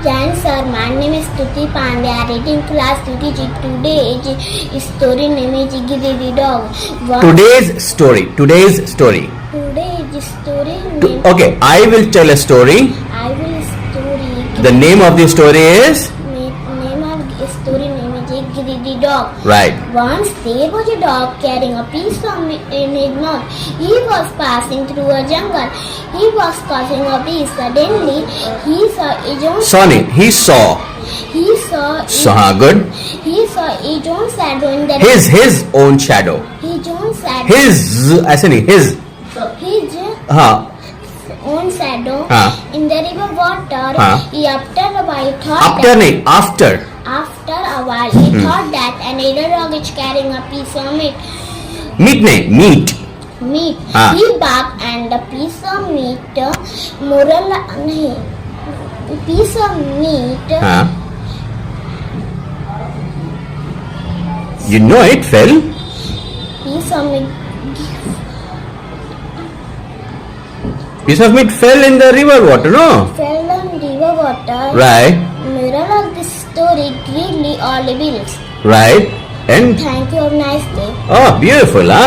Jan sir, my name is STUTI Pandey. I read in class UKG. Today is story name is XAVIER'S dog. Today's story. Today is story name. Okay, I will tell a story. I will story. The name of the story is Name of story name is XAVIER'S dog. right. Once there was a dog carrying a piece in his mouth. He was passing through a jungle. He was causing a piece. Suddenly, he saw his own. Sonny, he saw. Good. He saw his own shadow in the His own shadow. His own shadow. His, ऐसे नहीं, his. His हाँ. own shadow हाँ. in the river water. हाँ. He after a while thought After नहीं, after. After a while, he thought that another dog is carrying a piece of meat. Meat नहीं, meat. हाँ. He barked and the piece of meat, piece of meat. हाँ. You know it fell. Piece of meat Piece of meat fell in the river water, no? fell on river water. Right. Moral of this story: greedily all evils. Right. And Thank you. Have a nice day. oh, beautiful, huh?